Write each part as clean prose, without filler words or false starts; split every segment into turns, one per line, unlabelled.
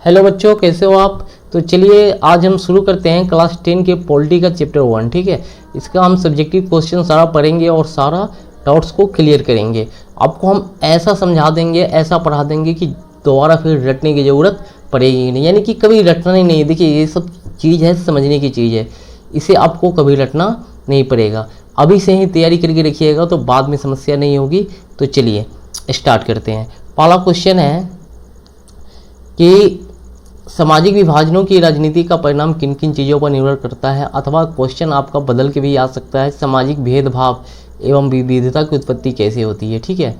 Hello बच्चों, कैसे हो आप। तो चलिए आज हम शुरू करते हैं क्लास 10 के पॉलिटी का चैप्टर 1। ठीक है, इसका हम सब्जेक्टिव क्वेश्चन सारा पढ़ेंगे और सारा डाउट्स को क्लियर करेंगे। आपको हम ऐसा समझा देंगे, ऐसा पढ़ा देंगे कि दोबारा फिर रटने की ज़रूरत पड़ेगी नहीं, यानी कि कभी रटना ही नहीं। देखिए ये सब चीज़ है, समझने की चीज़ है, इसे आपको कभी रटना नहीं पड़ेगा। अभी से ही तैयारी करके रखिएगा तो बाद में समस्या नहीं होगी। तो चलिए स्टार्ट करते हैं। पहला क्वेश्चन है कि सामाजिक विभाजनों की राजनीति का परिणाम किन किन चीज़ों पर निर्भर करता है, अथवा क्वेश्चन आपका बदल के भी आ सकता है, सामाजिक भेदभाव एवं विविधता की उत्पत्ति कैसे होती है। ठीक है,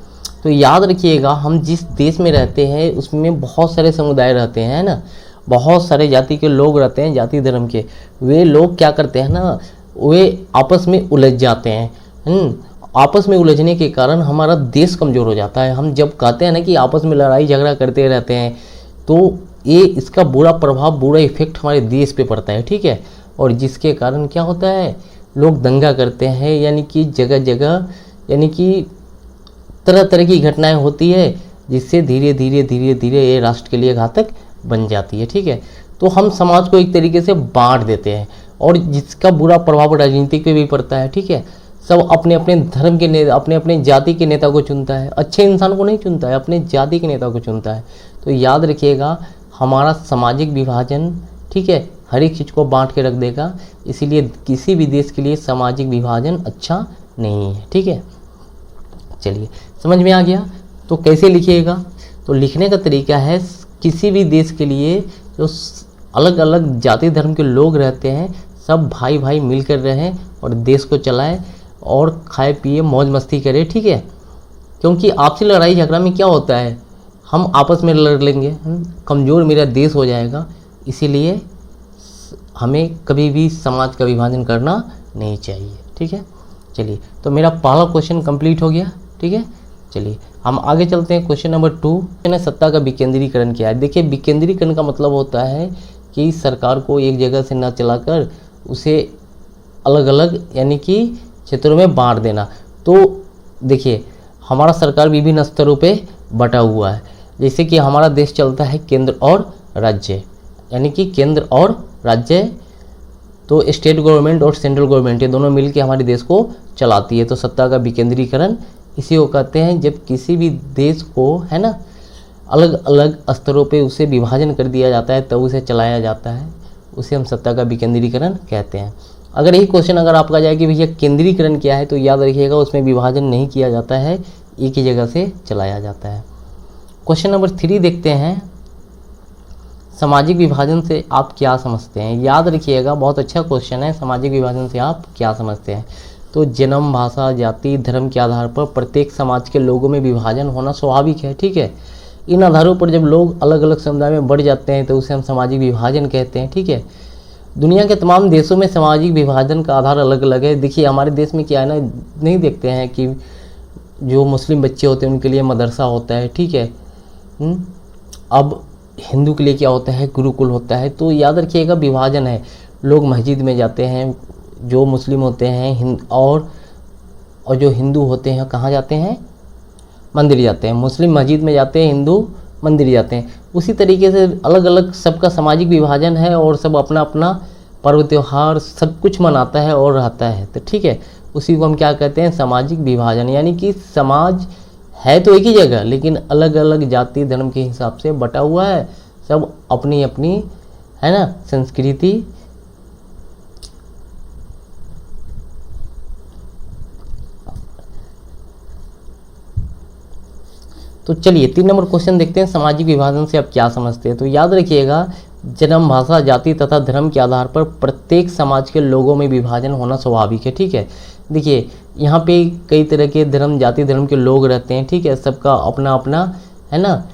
तो याद रखिएगा हम जिस देश में रहते हैं उसमें बहुत सारे समुदाय रहते हैं, है ना, बहुत सारे जाति के लोग रहते हैं, जाति धर्म के। वे लोग क्या करते हैं ना, वे आपस में उलझ जाते हैं। आपस में उलझने के कारण हमारा देश कमज़ोर हो जाता है। हम जब कहते हैं ना कि आपस में लड़ाई झगड़ा करते रहते हैं तो ये इसका बुरा प्रभाव, बुरा इफेक्ट हमारे देश पे पड़ता है। ठीक है, और जिसके कारण क्या होता है, लोग दंगा करते हैं, यानी कि जगह जगह यानी कि तरह तरह की घटनाएं होती है, जिससे धीरे धीरे धीरे धीरे ये राष्ट्र के लिए घातक बन जाती है। ठीक है, तो हम समाज को एक तरीके से बांट देते हैं और जिसका बुरा प्रभाव राजनीति पे भी पड़ता है। ठीक है, सब अपने अपने धर्म के नेता, अपने अपने जाति के नेता को चुनता है, अच्छे इंसान को नहीं चुनता है, अपने जाति के नेता को चुनता है। तो याद रखिएगा हमारा सामाजिक विभाजन, ठीक है, हर एक चीज़ को बांट के रख देगा, इसीलिए किसी भी देश के लिए सामाजिक विभाजन अच्छा नहीं है। ठीक है, चलिए समझ में आ गया। तो कैसे लिखिएगा, तो लिखने का तरीका है किसी भी देश के लिए जो अलग अलग जाति धर्म के लोग रहते हैं सब भाई भाई मिलकर रहें और देश को चलाएं और खाए पिए मौज मस्ती करें। ठीक है, क्योंकि आपसी लड़ाई झगड़ा में क्या होता है, हम आपस में लड़ लेंगे, कमज़ोर मेरा देश हो जाएगा। इसीलिए हमें कभी भी समाज का विभाजन करना नहीं चाहिए। ठीक है, चलिए तो मेरा पहला क्वेश्चन कंप्लीट हो गया। ठीक है, चलिए हम आगे चलते हैं। क्वेश्चन नंबर 2 है सत्ता का विकेंद्रीकरण क्या है। देखिए विकेंद्रीकरण का मतलब होता है कि सरकार को एक जगह से न चलाकर उसे अलग अलग यानी कि क्षेत्रों में बांट देना। तो देखिए हमारा सरकार विभिन्न स्तरों पे बटा हुआ है, जैसे कि हमारा देश चलता है केंद्र और राज्य, यानी कि केंद्र और राज्य, तो स्टेट गवर्नमेंट और सेंट्रल गवर्नमेंट ये दोनों मिलकर हमारे देश को चलाती है। तो सत्ता का विकेंद्रीकरण इसी को कहते हैं, जब किसी भी देश को, है ना, अलग अलग स्तरों पे उसे विभाजन कर दिया जाता है तब उसे चलाया जाता है, उसे हम सत्ता का विकेंद्रीकरण कहते हैं। अगर यही क्वेश्चन अगर आपका जाए कि भैया केंद्रीकरण क्या है, तो याद रखिएगा उसमें विभाजन नहीं किया जाता है, एक ही जगह से चलाया जाता है। क्वेश्चन नंबर 3 देखते हैं, सामाजिक विभाजन से आप क्या समझते हैं। याद रखिएगा बहुत अच्छा क्वेश्चन है, सामाजिक विभाजन से आप क्या समझते हैं। तो जन्म, भाषा, जाति, धर्म के आधार पर प्रत्येक समाज के लोगों में विभाजन होना स्वाभाविक है। ठीक है, इन आधारों पर जब लोग अलग अलग समुदाय में बढ़ जाते हैं तो उसे हम सामाजिक विभाजन कहते हैं। ठीक है, दुनिया के तमाम देशों में सामाजिक विभाजन का आधार अलग अलग है। देखिए हमारे देश में क्या है ना, नहीं देखते हैं कि जो मुस्लिम बच्चे होते हैं उनके लिए मदरसा होता है। ठीक है, अब हिंदू के लिए क्या होता है, गुरुकुल होता है। तो याद रखिएगा विभाजन है, लोग मस्जिद में जाते हैं, जो मुस्लिम होते हैं और जो हिंदू होते हैं कहाँ जाते हैं, मंदिर जाते हैं। मुस्लिम मस्जिद में जाते हैं, हिंदू मंदिर जाते हैं। उसी तरीके से अलग अलग सबका सामाजिक विभाजन है और सब अपना अपना पर्व त्यौहार सब कुछ मनाता है और रहता है। तो ठीक है, उसी को हम क्या कहते हैं, सामाजिक विभाजन। यानी कि समाज है तो एक ही जगह लेकिन अलग अलग जाति धर्म के हिसाब से बटा हुआ है, सब अपनी अपनी, है ना, संस्कृति। तो चलिए 3 नंबर क्वेश्चन देखते हैं, सामाजिक विभाजन से आप क्या समझते हैं। तो याद रखिएगा जन्म, भाषा, जाति तथा धर्म के आधार पर प्रत्येक समाज के लोगों में विभाजन होना स्वाभाविक है। ठीक है, देखिए यहाँ पे कई तरह के धर्म, जाति धर्म के लोग रहते हैं। ठीक है, सबका अपना अपना, है ना,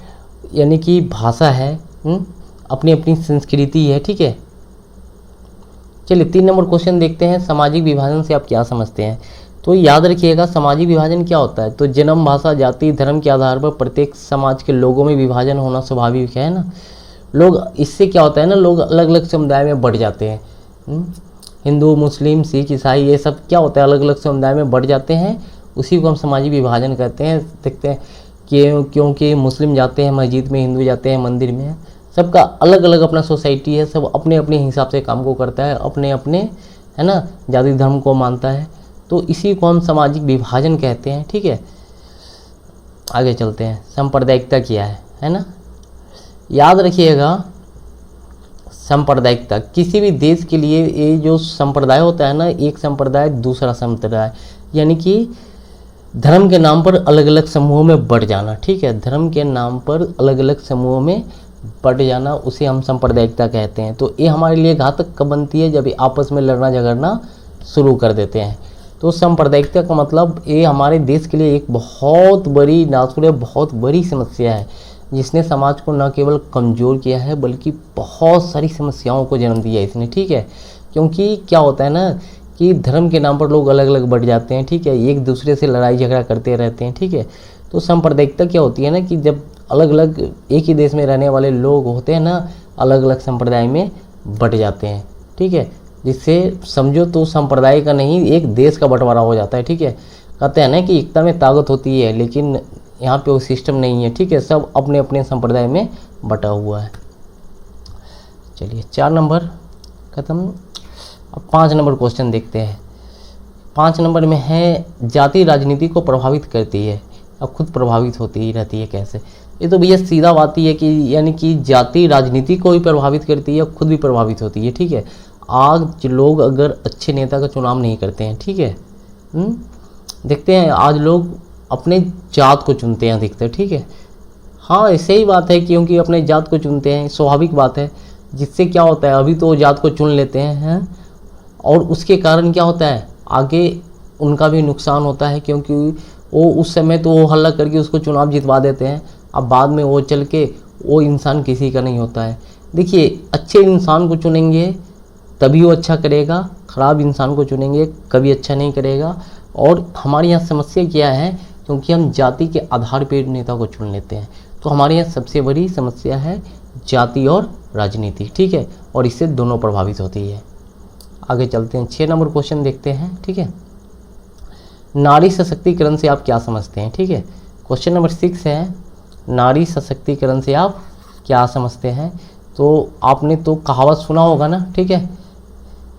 यानी कि भाषा है, अपनी अपनी संस्कृति है। ठीक है, चलिए 3 नंबर क्वेश्चन देखते हैं, सामाजिक विभाजन से आप क्या समझते हैं। तो याद रखिएगा सामाजिक विभाजन क्या होता है। तो जन्म, भाषा, जाति, धर्म के आधार पर प्रत्येक समाज के लोगों में विभाजन होना स्वाभाविक है ना। लोग, इससे क्या होता है ना, लोग अलग अलग समुदाय में बढ़ जाते हैं। हिंदू, मुस्लिम, सिख, ईसाई, ये सब क्या होता है, अलग अलग समुदाय में बढ़ जाते हैं, उसी को हम सामाजिक विभाजन कहते हैं। देखते हैं कि क्योंकि मुस्लिम जाते हैं मस्जिद में, हिंदू जाते हैं मंदिर में, सबका अलग अलग अपना सोसाइटी है, सब अपने अपने हिसाब से काम को करता है, अपने अपने है ना जाति धर्म को मानता है। तो इसी को हम सामाजिक विभाजन कहते हैं। ठीक है, आगे चलते हैं। सांप्रदायिकता क्या है ना, याद रखिएगा सांप्रदायिकता किसी भी देश के लिए ये जो संप्रदाय होता है ना, एक संप्रदाय दूसरा संप्रदाय, यानी कि धर्म के नाम पर अलग अलग समूहों में बंट जाना। ठीक है, धर्म के नाम पर अलग अलग समूहों में बंट जाना, उसे हम सांप्रदायिकता कहते हैं। तो ये हमारे लिए घातक कब बनती है, जब ये आपस में लड़ना झगड़ना शुरू कर देते हैं। तो सांप्रदायिकता का मतलब ये हमारे देश के लिए एक बहुत बड़ी नासुर बहुत बड़ी समस्या है, जिसने समाज को न केवल कमज़ोर किया है बल्कि बहुत सारी समस्याओं को जन्म दिया है इसने। ठीक है, क्योंकि क्या होता है ना कि धर्म के नाम पर लोग अलग अलग बढ़ जाते हैं। ठीक है, एक दूसरे से लड़ाई झगड़ा करते रहते हैं। ठीक है, तो सांप्रदायिकता क्या होती है ना कि जब अलग अलग एक ही देश में रहने वाले लोग होते हैं ना, अलग अलग संप्रदाय में बट जाते हैं। ठीक है, जिससे समझो तो संप्रदाय का नहीं एक देश का बंटवारा हो जाता है। ठीक है, कहते हैं ना कि एकता में ताकत होती है, लेकिन यहाँ पे वो सिस्टम नहीं है। ठीक है, सब अपने अपने संप्रदाय में बटा हुआ है। चलिए 4 नंबर खत्म। अब 5 नंबर क्वेश्चन देखते हैं। 5 नंबर में है जाति राजनीति को प्रभावित करती है, अब खुद प्रभावित होती ही रहती है। कैसे? ये तो भैया सीधा बात ही है कि यानी कि जाति राजनीति को भी प्रभावित करती है, खुद भी प्रभावित होती है। ठीक है, आज लोग अगर अच्छे नेता का चुनाव नहीं करते हैं, ठीक है, देखते हैं आज लोग अपने जात को चुनते हैं अधिकतर। ठीक है, हाँ ऐसे ही बात है, क्योंकि अपने जात को चुनते हैं, स्वाभाविक बात है। जिससे क्या होता है, अभी तो जात को चुन लेते हैं और उसके कारण क्या होता है, आगे उनका भी नुकसान होता है, क्योंकि वो उस समय तो वो हल्ला करके उसको चुनाव जितवा देते हैं, अब बाद में वो चल के वो इंसान किसी का नहीं होता है। देखिए, अच्छे इंसान को चुनेंगे तभी वो अच्छा करेगा, ख़राब इंसान को चुनेंगे कभी अच्छा नहीं करेगा। और हमारे यहाँ समस्या क्या है, क्योंकि हम जाति के आधार पर नेता को चुन लेते हैं, तो हमारे यहाँ सबसे बड़ी समस्या है जाति और राजनीति। ठीक है, और इससे दोनों प्रभावित होती है। आगे चलते हैं, 6 नंबर क्वेश्चन देखते हैं। ठीक है, नारी सशक्तिकरण से आप क्या समझते हैं? ठीक है, क्वेश्चन नंबर 6 है नारी सशक्तिकरण से आप क्या समझते हैं? तो आपने तो कहावत सुना होगा ना, ठीक है,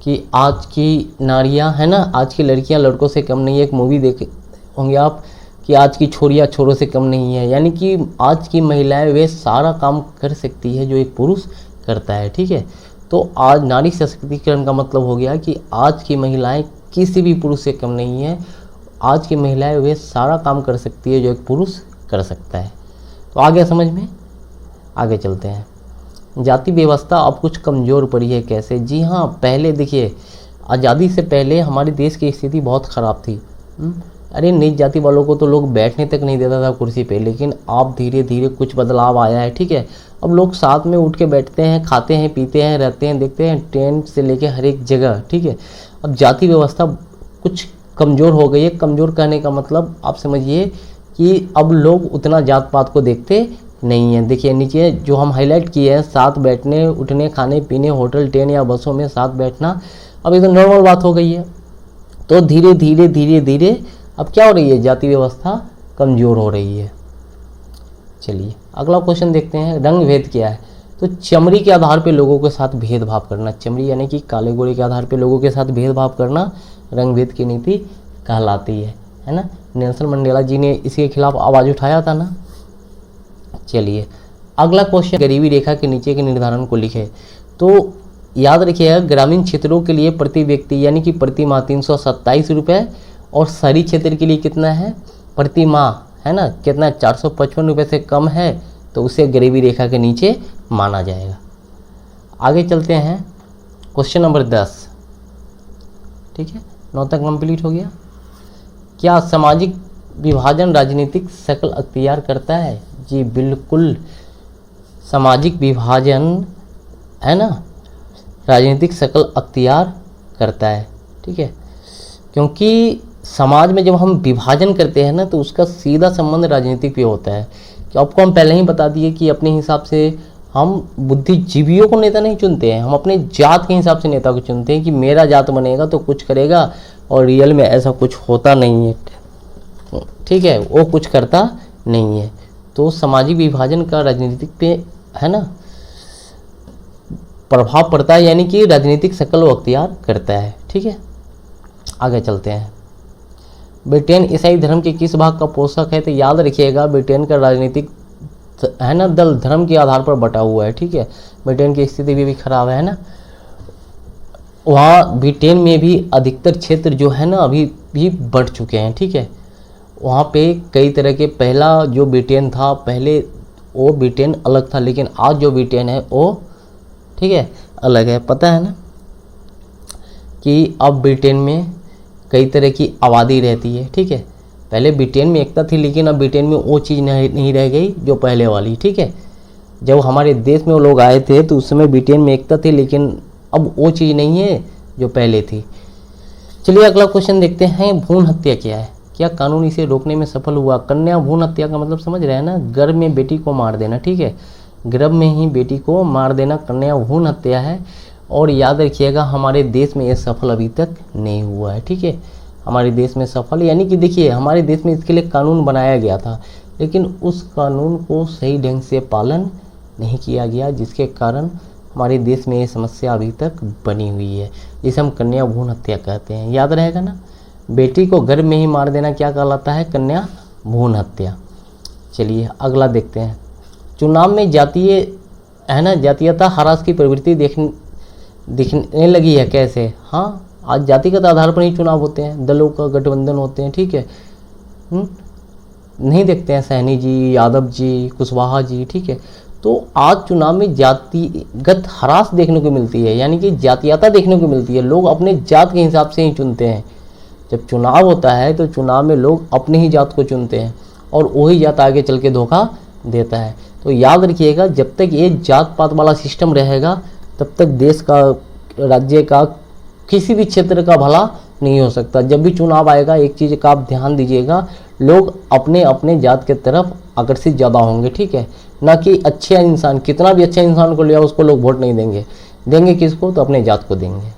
कि आज की नारियां है ना, आज की लड़कियां लड़कों से कम नहीं है। एक मूवी देखे होंगे आप कि आज की छोरियां छोरों से कम नहीं है, यानी कि आज की महिलाएं वे सारा काम कर सकती है जो एक पुरुष करता है। ठीक है, तो आज नारी सशक्तिकरण का मतलब हो गया कि आज की महिलाएं किसी भी पुरुष से कम नहीं है, आज की महिलाएं वे सारा काम कर सकती है जो एक पुरुष कर सकता है। तो आगे समझ में, आगे चलते हैं। जाति व्यवस्था अब कुछ कमज़ोर पड़ी है, कैसे? जी हाँ, पहले देखिए आज़ादी से पहले हमारे देश की स्थिति बहुत ख़राब थी। अरे नीच जाति वालों को तो लोग बैठने तक नहीं देता था कुर्सी पे, लेकिन अब धीरे धीरे कुछ बदलाव आया है। ठीक है, अब लोग साथ में उठ के बैठते हैं, खाते हैं, पीते हैं, रहते हैं, देखते हैं, ट्रेन से लेके हर एक जगह। ठीक है, अब जाति व्यवस्था कुछ कमज़ोर हो गई है। कमज़ोर कहने का मतलब आप समझिए कि अब लोग उतना जात पात को देखते नहीं है। देखिए नीचे जो हम हाईलाइट किए हैं, साथ बैठने उठने खाने पीने होटल ट्रेन या बसों में साथ बैठना अब एक नॉर्मल बात हो गई है। तो धीरे धीरे धीरे धीरे अब क्या हो रही है, जाति व्यवस्था कमज़ोर हो रही है। चलिए अगला क्वेश्चन देखते हैं, रंग भेद क्या है? तो चमड़ी के आधार पे लोगों के साथ भेदभाव करना, चमड़ी यानी कि काले गोरे के आधार पे लोगों के साथ भेदभाव करना रंग भेद की नीति कहलाती है ना। नेल्सन मंडेला जी ने इसके खिलाफ आवाज़ उठाया था ना। चलिए अगला क्वेश्चन, गरीबी रेखा के नीचे के निर्धारण को लिखे। तो याद रखिएगा, ग्रामीण क्षेत्रों के लिए प्रति व्यक्ति यानी कि प्रति माह 327 रुपये, और शहरी क्षेत्र के लिए कितना है प्रति माह, है ना, कितना 455 रुपये से कम है, तो उसे गरीबी रेखा के नीचे माना जाएगा। आगे चलते हैं, क्वेश्चन नंबर 10। ठीक है, 9 तक कंप्लीट हो गया। क्या सामाजिक विभाजन राजनीतिक शक्ल अख्तियार करता है? जी बिल्कुल, सामाजिक विभाजन है ना राजनीतिक शक्ल अख्तियार करता है। ठीक है, क्योंकि समाज में जब हम विभाजन करते हैं ना, तो उसका सीधा संबंध राजनीतिक पे होता है। कि आपको हम पहले ही बता दिए कि अपने हिसाब से हम बुद्धिजीवियों को नेता नहीं चुनते हैं, हम अपने जात के हिसाब से नेता को चुनते हैं कि मेरा जात बनेगा तो कुछ करेगा, और रियल में ऐसा कुछ होता नहीं है। ठीक है, वो कुछ करता नहीं है। तो सामाजिक विभाजन का राजनीतिक पे है ना प्रभाव पड़ता है, यानी कि राजनीतिक शक्ल वो अख्तियार करता है। ठीक है, आगे चलते हैं। ब्रिटेन ईसाई धर्म के किस भाग का पोषक है? तो याद रखिएगा ब्रिटेन का राजनीतिक है ना दल धर्म के आधार पर बटा हुआ है। ठीक है, ब्रिटेन की स्थिति भी खराब है ना। वहाँ ब्रिटेन में भी अधिकतर क्षेत्र जो है ना अभी भी बढ़ चुके हैं। ठीक है, वहाँ पे कई तरह के, पहला जो ब्रिटेन था पहले वो ब्रिटेन अलग था, लेकिन आज जो ब्रिटेन है वो ठीक है अलग है। पता है ना कि अब ब्रिटेन में कई तरह की आबादी रहती है। ठीक है, पहले ब्रिटेन में एकता थी, लेकिन अब ब्रिटेन में वो चीज़ नहीं रह गई जो पहले वाली। ठीक है, जब हमारे देश में वो लोग आए थे तो उस समय ब्रिटेन में एकता थी, लेकिन अब वो चीज़ नहीं है जो पहले थी। चलिए अगला क्वेश्चन देखते हैं। भ्रूण हत्या क्या है? क्या कानून इसे रोकने में सफल हुआ? कन्या भ्रूण हत्या का मतलब समझ रहे हैं ना, गर्भ में बेटी को मार देना। ठीक है, गर्भ में ही बेटी को मार देना कन्या भ्रूण हत्या है। और याद रखिएगा हमारे देश में ये सफल अभी तक नहीं हुआ है। ठीक है, हमारे देश में सफल, यानी कि देखिए हमारे देश में इसके लिए कानून बनाया गया था, लेकिन उस कानून को सही ढंग से पालन नहीं किया गया, जिसके कारण हमारे देश में ये समस्या अभी तक बनी हुई है, जिसे हम कन्या भ्रूण हत्या कहते हैं। याद रहेगा ना, बेटी को गर्भ में ही मार देना क्या कहलाता है? कन्या भ्रूण हत्या। चलिए अगला देखते हैं। चुनाव में जातीय है ना जातीयता ह्रास की प्रवृत्ति दिखने लगी है। कैसे? हाँ, आज जातिगत आधार पर ही चुनाव होते हैं, दलों का गठबंधन होते हैं। ठीक है, नहीं देखते हैं सैनी जी, यादव जी, कुशवाहा जी। ठीक है, तो आज चुनाव में जातिगत ह्रास देखने को मिलती है, यानी कि जातीयता देखने को मिलती है। लोग अपने जात के हिसाब से ही चुनते हैं। जब चुनाव होता है तो चुनाव में लोग अपने ही जात को चुनते हैं और वही जात आगे चल के धोखा देता है। तो याद रखिएगा जब तक ये जात पात वाला सिस्टम रहेगा तब तक देश का, राज्य का, किसी भी क्षेत्र का भला नहीं हो सकता। जब भी चुनाव आएगा एक चीज़ का आप ध्यान दीजिएगा, लोग अपने अपने जात के तरफ आकर्षित ज़्यादा होंगे। ठीक है, ना कि अच्छे इंसान, कितना भी अच्छा इंसान को लिया उसको लोग वोट नहीं देंगे। देंगे किसको? तो अपने जात को देंगे।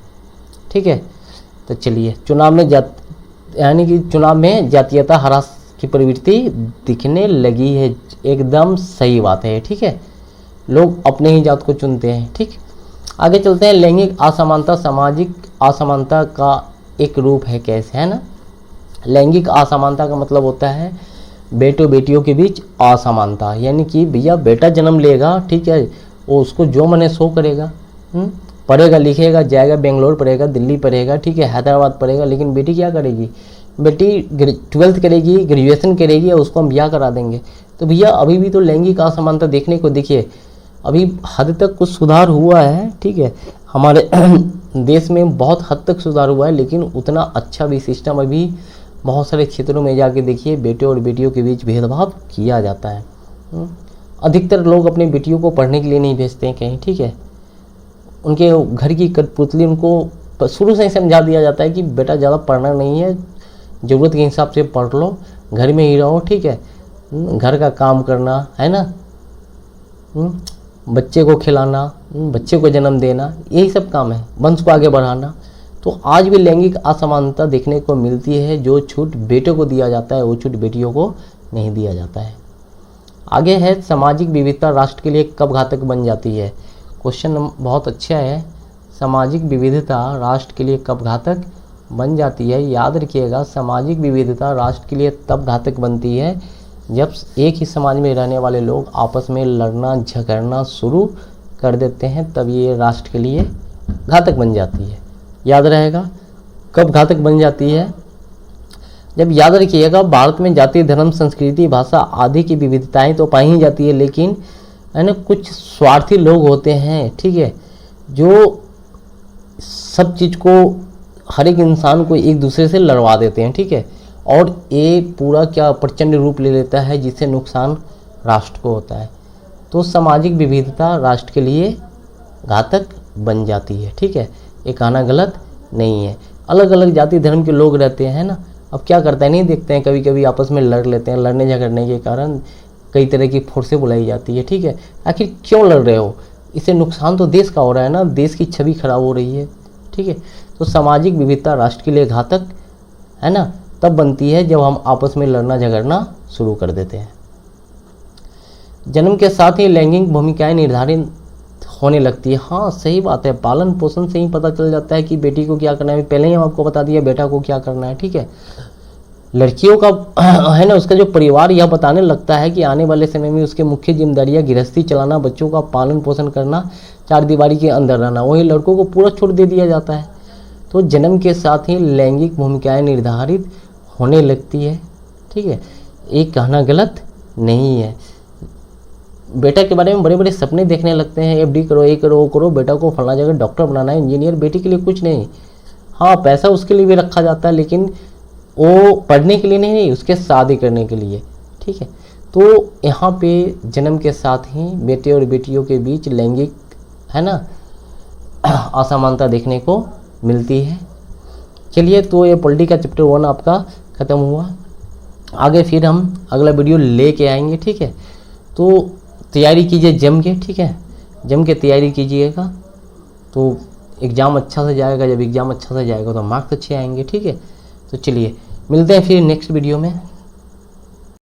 ठीक है, तो चलिए चुनाव में यानी कि चुनाव में जातीयता ह्रास की प्रवृत्ति दिखने लगी है, एकदम सही बात है। ठीक है, लोग अपने ही जात को चुनते हैं। ठीक, आगे चलते हैं। लैंगिक असमानता सामाजिक असमानता का एक रूप है। कैसे? है ना, लैंगिक असमानता का मतलब होता है बेटों बेटियों के बीच असमानता, यानी कि भैया बेटा जन्म लेगा, ठीक है, वो उसको जो मने सो करेगा, पढ़ेगा लिखेगा, जाएगा बेंगलोर पढ़ेगा, दिल्ली पढ़ेगा, ठीक है, हैदराबाद पढ़ेगा, लेकिन बेटी क्या करेगी? बेटी 12th करेगी, ग्रेजुएशन करेगी और उसको हम ब्याह करा देंगे। तो भैया अभी भी तो लैंगिक असमानता देखने को देखिए, अभी हद तक कुछ सुधार हुआ है। ठीक है, हमारे देश में बहुत हद तक सुधार हुआ है, लेकिन उतना अच्छा भी सिस्टम अभी बहुत सारे क्षेत्रों में जाके देखिए बेटे और बेटियों के बीच भेदभाव किया जाता है। अधिकतर लोग अपनी बेटियों को पढ़ने के लिए नहीं भेजते हैं कहीं। ठीक है, उनके घर की कठपुतली उनको शुरू से ही समझा दिया जाता है कि बेटा ज़्यादा पढ़ना नहीं है, ज़रूरत के हिसाब से पढ़ लो, घर में ही रहो। ठीक है, घर का काम करना है ना, बच्चे को खिलाना, बच्चे को जन्म देना, यही सब काम है, वंश को आगे बढ़ाना। तो आज भी लैंगिक असमानता देखने को मिलती है। जो छूट बेटों को दिया जाता है वो छूट बेटियों को नहीं दिया जाता है। आगे है सामाजिक विविधता राष्ट्र के लिए कब घातक बन जाती है? क्वेश्चन बहुत अच्छा है। सामाजिक विविधता राष्ट्र के लिए कब घातक बन जाती है? याद रखिएगा सामाजिक विविधता राष्ट्र के लिए तब घातक बनती है जब एक ही समाज में रहने वाले लोग आपस में लड़ना झगड़ना शुरू कर देते हैं, तब ये राष्ट्र के लिए घातक बन जाती है। याद रहेगा कब घातक बन जाती है? जब, याद रखिएगा, भारत में जाति धर्म संस्कृति भाषा आदि की विविधताएं तो पाई ही जाती है, लेकिन है ना कुछ स्वार्थी लोग होते हैं, ठीक है, जो सब चीज़ को, हर एक इंसान को एक दूसरे से लड़वा देते हैं। ठीक है, और ये पूरा क्या प्रचंड रूप ले लेता है जिससे नुकसान राष्ट्र को होता है। तो सामाजिक विविधता राष्ट्र के लिए घातक बन जाती है। ठीक है, ये कहना गलत नहीं है। अलग अलग जाति धर्म के लोग रहते हैं ना, अब क्या करते हैं नहीं देखते हैं, कभी कभी आपस में लड़ लेते हैं, लड़ने झगड़ने के कारण कई तरह की फोर्सें बुलाई जाती है। ठीक है, आखिर क्यों लड़ रहे हो? इससे नुकसान तो देश का हो रहा है ना, देश की छवि खराब हो रही है। ठीक है, तो सामाजिक विविधता राष्ट्र के लिए घातक है ना तब बनती है जब हम आपस में लड़ना झगड़ना शुरू कर देते हैं। जन्म के साथ ही लैंगिक भूमिकाएं निर्धारित होने लगती है। हाँ सही बात है, पालन पोषण से ही पता चल जाता है कि बेटी को क्या करना है। पहले ही हम आपको बता दिया बेटा को क्या करना है, ठीक है। लड़कियों का है ना, उसका जो परिवार यह बताने लगता है कि आने वाले समय में उसके मुख्य जिम्मेदारियां गृहस्थी चलाना, बच्चों का पालन पोषण करना, चार दीवारी के अंदर रहना। वही लड़कों को पूरा छोड़ दे दिया जाता है। तो जन्म के साथ ही लैंगिक भूमिकाएं निर्धारित होने लगती है, ठीक है। एक कहना गलत नहीं है। बेटा के बारे में बड़े बड़े सपने देखने लगते हैं, एफडी करो, ये करो, वो करो, बेटा को फलाना जगह डॉक्टर बनाना है, इंजीनियर। बेटी के लिए कुछ नहीं। हाँ पैसा उसके लिए भी रखा जाता है, लेकिन वो पढ़ने के लिए नहीं, उसके शादी करने के लिए, ठीक है। तो यहाँ पे जन्म के साथ ही बेटे और बेटियों के बीच लैंगिक है ना असमानता देखने को मिलती है। चलिए, तो ये पॉलिटी का चैप्टर 1 आपका ख़त्म हुआ। आगे फिर हम अगला वीडियो लेके आएंगे, ठीक है। तो तैयारी कीजिए जम के, ठीक है। जम के तैयारी कीजिएगा तो एग्ज़ाम अच्छा से जाएगा। जब एग्ज़ाम अच्छा से जाएगा तो मार्क्स अच्छे आएंगे, ठीक है। तो चलिए मिलते हैं फिर नेक्स्ट वीडियो में।